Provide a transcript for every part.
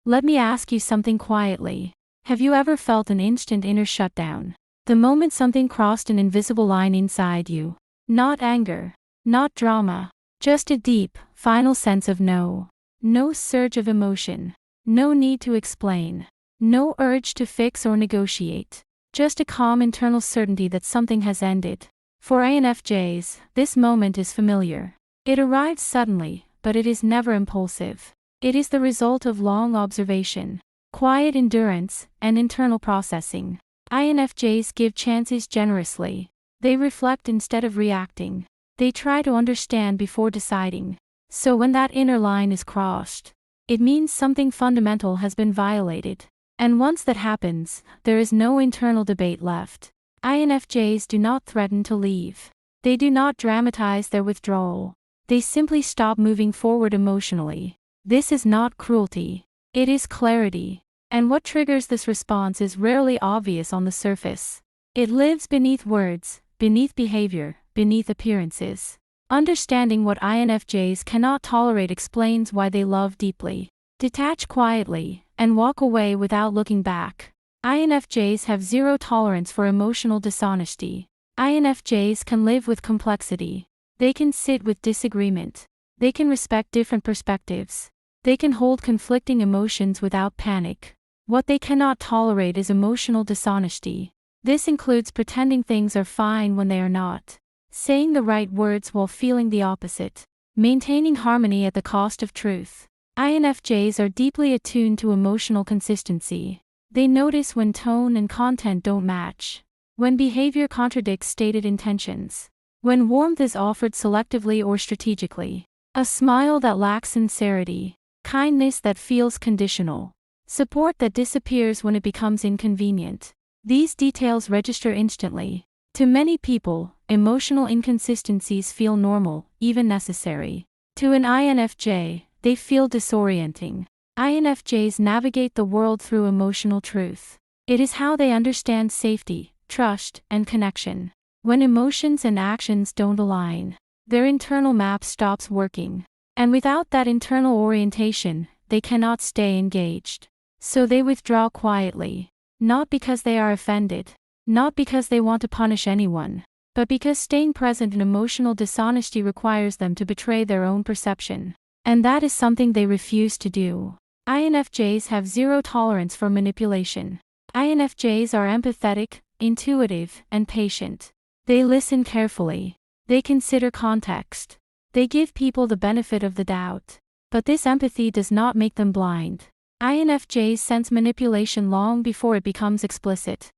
Let me ask you something quietly. Have you ever felt an instant inner shutdown? The moment something crossed an invisible line inside you. Not anger. Not drama. Just a deep, final sense of no. No surge of emotion. No need to explain. No urge to fix or negotiate. Just a calm internal certainty that something has ended. For INFJs, this moment is familiar. It arrives suddenly, but it is never impulsive. It is the result of long observation, quiet endurance, and internal processing. INFJs give chances generously. They reflect instead of reacting. They try to understand before deciding. So when that inner line is crossed, it means something fundamental has been violated. And once that happens, there is no internal debate left. INFJs do not threaten to leave. They do not dramatize their withdrawal. They simply stop moving forward emotionally. This is not cruelty. It is clarity. And what triggers this response is rarely obvious on the surface. It lives beneath words, beneath behavior, beneath appearances. Understanding what INFJs cannot tolerate explains why they love deeply, detach quietly, and walk away without looking back. INFJs have zero tolerance for emotional dishonesty. INFJs can live with complexity. They can sit with disagreement. They can respect different perspectives. They can hold conflicting emotions without panic. What they cannot tolerate is emotional dishonesty. This includes pretending things are fine when they are not, saying the right words while feeling the opposite, maintaining harmony at the cost of truth. INFJs are deeply attuned to emotional consistency. They notice when tone and content don't match, when behavior contradicts stated intentions, when warmth is offered selectively or strategically, a smile that lacks sincerity, kindness that feels conditional, support that disappears when it becomes inconvenient. These details register instantly. To many people, emotional inconsistencies feel normal, even necessary. To an INFJ, they feel disorienting. INFJs navigate the world through emotional truth. It is how they understand safety, trust, and connection. When emotions and actions don't align, their internal map stops working. And without that internal orientation, they cannot stay engaged. So they withdraw quietly. Not because they are offended. Not because they want to punish anyone. But because staying present in emotional dishonesty requires them to betray their own perception. And that is something they refuse to do. INFJs have zero tolerance for manipulation. INFJs are empathetic, intuitive, and patient. They listen carefully. They consider context. They give people the benefit of the doubt. But this empathy does not make them blind. INFJs sense manipulation long before it becomes explicit.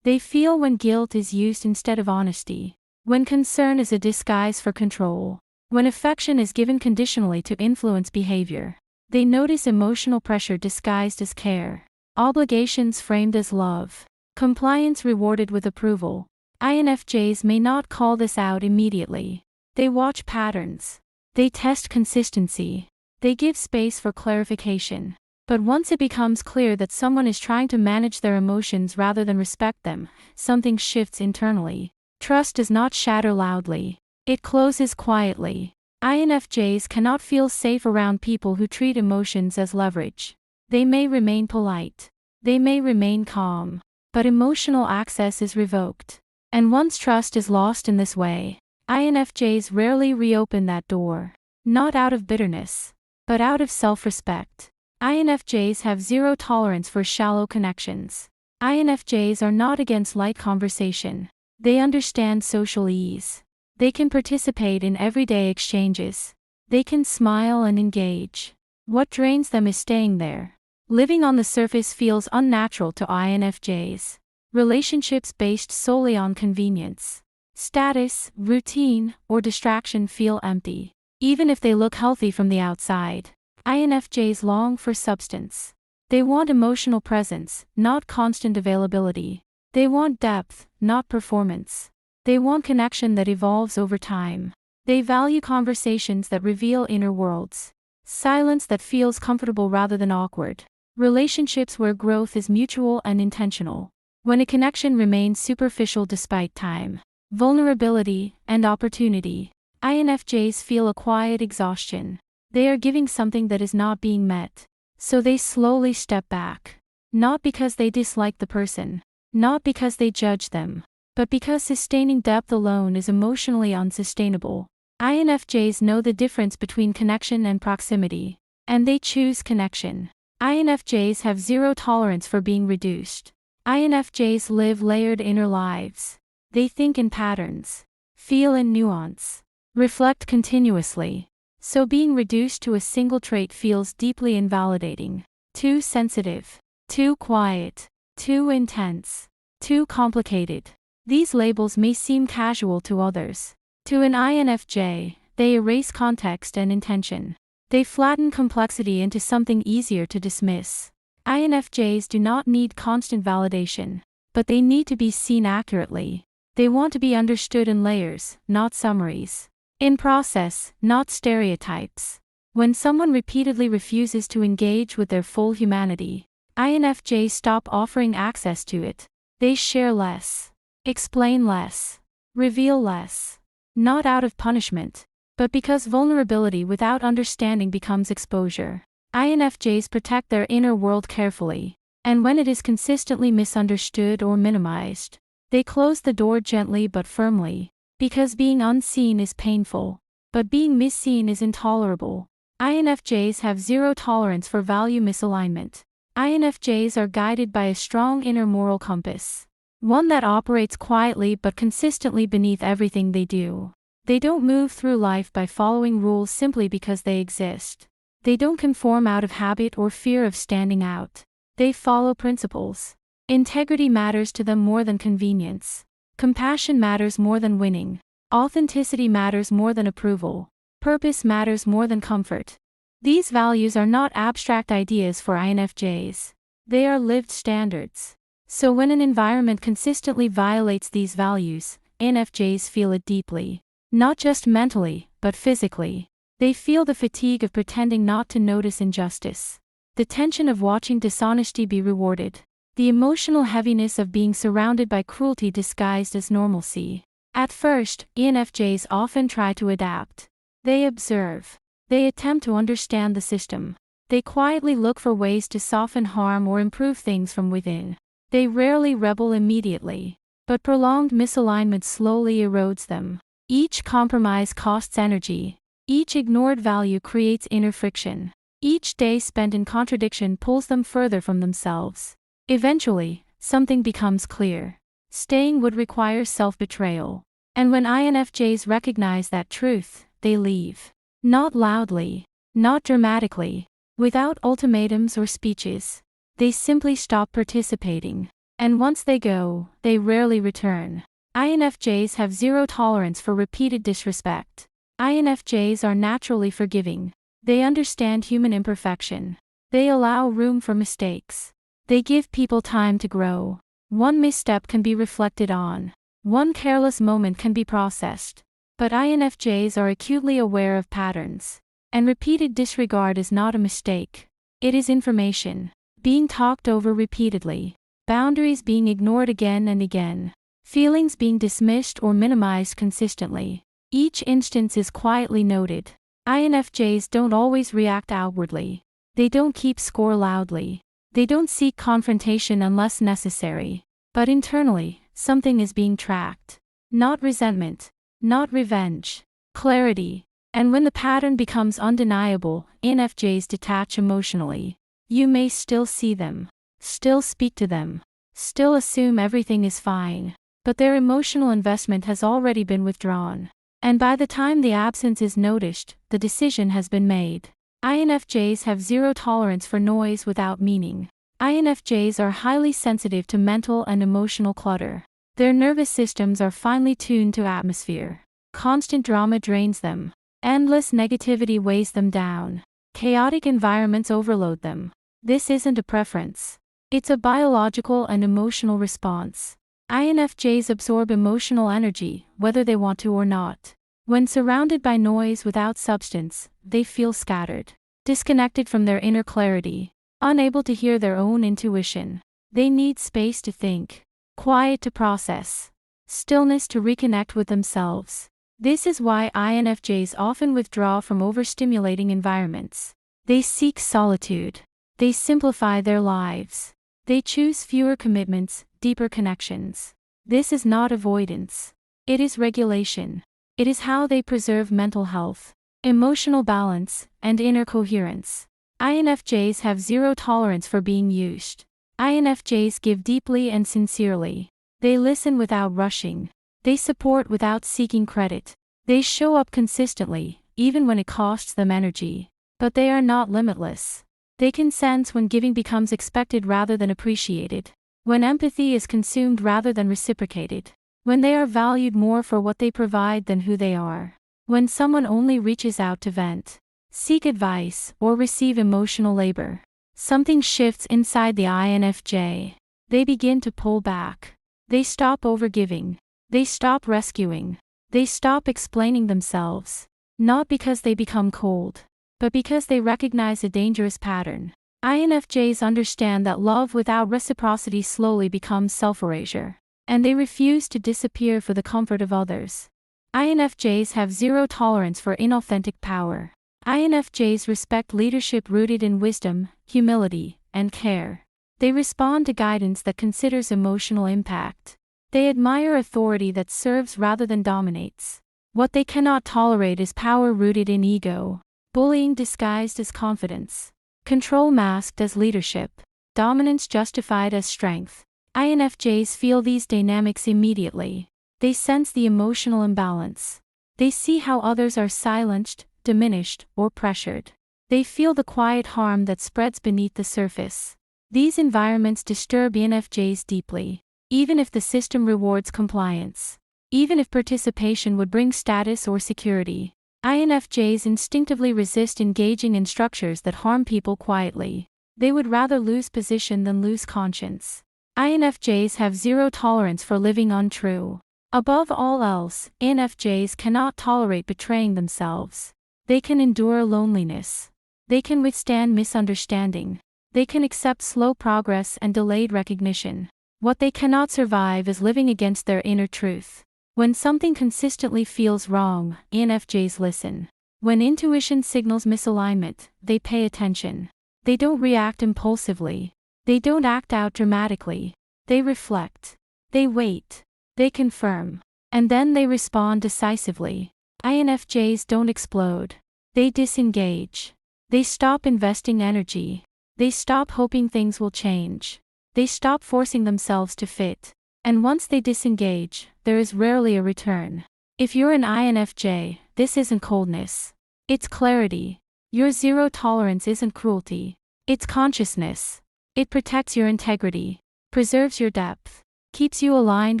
They feel when guilt is used instead of honesty, when concern is a disguise for control, when affection is given conditionally to influence behavior. They notice emotional pressure disguised as care, obligations framed as love, compliance rewarded with approval. INFJs may not call this out immediately. They watch patterns. They test consistency. They give space for clarification. But once it becomes clear that someone is trying to manage their emotions rather than respect them, something shifts internally. Trust does not shatter loudly. It closes quietly. INFJs cannot feel safe around people who treat emotions as leverage. They may remain polite. They may remain calm. But emotional access is revoked. And once trust is lost in this way, INFJs rarely reopen that door. Not out of bitterness, but out of self-respect. INFJs have zero tolerance for shallow connections. INFJs are not against light conversation. They understand social ease. They can participate in everyday exchanges. They can smile and engage. What drains them is staying there. Living on the surface feels unnatural to INFJs. Relationships based solely on convenience, status, routine, or distraction feel empty. Even if they look healthy from the outside, INFJs long for substance. They want emotional presence, not constant availability. They want depth, not performance. They want connection that evolves over time. They value conversations that reveal inner worlds. Silence that feels comfortable rather than awkward. Relationships where growth is mutual and intentional. When a connection remains superficial despite time, vulnerability, and opportunity, INFJs feel a quiet exhaustion. They are giving something that is not being met. So they slowly step back. Not because they dislike the person. Not because they judge them. But because sustaining depth alone is emotionally unsustainable. INFJs know the difference between connection and proximity. And they choose connection. INFJs have zero tolerance for being reduced. INFJs live layered inner lives. They think in patterns. Feel in nuance. Reflect continuously. So being reduced to a single trait feels deeply invalidating. Too sensitive. Too quiet. Too intense. Too complicated. These labels may seem casual to others. To an INFJ, they erase context and intention. They flatten complexity into something easier to dismiss. INFJs do not need constant validation, but they need to be seen accurately. They want to be understood in layers, not summaries. In process, not stereotypes. When someone repeatedly refuses to engage with their full humanity, INFJs stop offering access to it. They share less, explain less, reveal less. Not out of punishment, but because vulnerability without understanding becomes exposure. INFJs protect their inner world carefully, and when it is consistently misunderstood or minimized, they close the door gently but firmly, because being unseen is painful, but being misseen is intolerable. INFJs have zero tolerance for value misalignment. INFJs are guided by a strong inner moral compass, one that operates quietly but consistently beneath everything they do. They don't move through life by following rules simply because they exist. They don't conform out of habit or fear of standing out. They follow principles. Integrity matters to them more than convenience. Compassion matters more than winning. Authenticity matters more than approval. Purpose matters more than comfort. These values are not abstract ideas for INFJs. They are lived standards. So when an environment consistently violates these values, INFJs feel it deeply. Not just mentally, but physically. They feel the fatigue of pretending not to notice injustice. The tension of watching dishonesty be rewarded. The emotional heaviness of being surrounded by cruelty disguised as normalcy. At first, INFJs often try to adapt. They observe. They attempt to understand the system. They quietly look for ways to soften harm or improve things from within. They rarely rebel immediately, but prolonged misalignment slowly erodes them. Each compromise costs energy. Each ignored value creates inner friction. Each day spent in contradiction pulls them further from themselves. Eventually, something becomes clear. Staying would require self-betrayal. And when INFJs recognize that truth, they leave. Not loudly, not dramatically, without ultimatums or speeches. They simply stop participating. And once they go, they rarely return. INFJs have zero tolerance for repeated disrespect. INFJs are naturally forgiving. They understand human imperfection. They allow room for mistakes. They give people time to grow. One misstep can be reflected on. One careless moment can be processed. But INFJs are acutely aware of patterns. And repeated disregard is not a mistake. It is information. Being talked over repeatedly. Boundaries being ignored again and again. Feelings being dismissed or minimized consistently. Each instance is quietly noted. INFJs don't always react outwardly. They don't keep score loudly. They don't seek confrontation unless necessary. But internally, something is being tracked. Not resentment. Not revenge. Clarity. And when the pattern becomes undeniable, INFJs detach emotionally. You may still see them. Still speak to them. Still assume everything is fine. But their emotional investment has already been withdrawn. And by the time the absence is noticed, the decision has been made. INFJs have zero tolerance for noise without meaning. INFJs are highly sensitive to mental and emotional clutter. Their nervous systems are finely tuned to atmosphere. Constant drama drains them. Endless negativity weighs them down. Chaotic environments overload them. This isn't a preference. It's a biological and emotional response. INFJs absorb emotional energy, whether they want to or not. When surrounded by noise without substance, they feel scattered, disconnected from their inner clarity, unable to hear their own intuition. They need space to think, quiet to process, stillness to reconnect with themselves. This is why INFJs often withdraw from overstimulating environments. They seek solitude. They simplify their lives. They choose fewer commitments, deeper connections. This is not avoidance. It is regulation. It is how they preserve mental health, emotional balance, and inner coherence. INFJs have zero tolerance for being used. INFJs give deeply and sincerely. They listen without rushing. They support without seeking credit. They show up consistently, even when it costs them energy. But they are not limitless. They can sense when giving becomes expected rather than appreciated. When empathy is consumed rather than reciprocated. When they are valued more for what they provide than who they are. When someone only reaches out to vent, seek advice, or receive emotional labor. Something shifts inside the INFJ. They begin to pull back. They stop overgiving. They stop rescuing. They stop explaining themselves. Not because they become cold, but because they recognize a dangerous pattern. INFJs understand that love without reciprocity slowly becomes self-erasure, and they refuse to disappear for the comfort of others. INFJs have zero tolerance for inauthentic power. INFJs respect leadership rooted in wisdom, humility, and care. They respond to guidance that considers emotional impact. They admire authority that serves rather than dominates. What they cannot tolerate is power rooted in ego, bullying disguised as confidence, control masked as leadership, dominance justified as strength. INFJs feel these dynamics immediately. They sense the emotional imbalance. They see how others are silenced, diminished, or pressured. They feel the quiet harm that spreads beneath the surface. These environments disturb INFJs deeply, even if the system rewards compliance. Even if participation would bring status or security. INFJs instinctively resist engaging in structures that harm people quietly. They would rather lose position than lose conscience. INFJs have zero tolerance for living untrue. Above all else, INFJs cannot tolerate betraying themselves. They can endure loneliness. They can withstand misunderstanding. They can accept slow progress and delayed recognition. What they cannot survive is living against their inner truth. When something consistently feels wrong, INFJs listen. When intuition signals misalignment, they pay attention. They don't react impulsively. They don't act out dramatically. They reflect. They wait. They confirm. And then they respond decisively. INFJs don't explode. They disengage. They stop investing energy. They stop hoping things will change. They stop forcing themselves to fit. And once they disengage, there is rarely a return. If you're an INFJ, this isn't coldness. It's clarity. Your zero tolerance isn't cruelty. It's consciousness. It protects your integrity, preserves your depth, keeps you aligned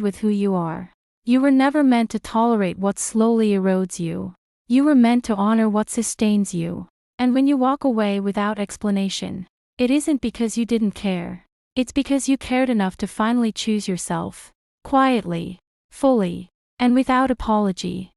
with who you are. You were never meant to tolerate what slowly erodes you. You were meant to honor what sustains you. And when you walk away without explanation, it isn't because you didn't care. It's because you cared enough to finally choose yourself. Quietly, fully, and without apology.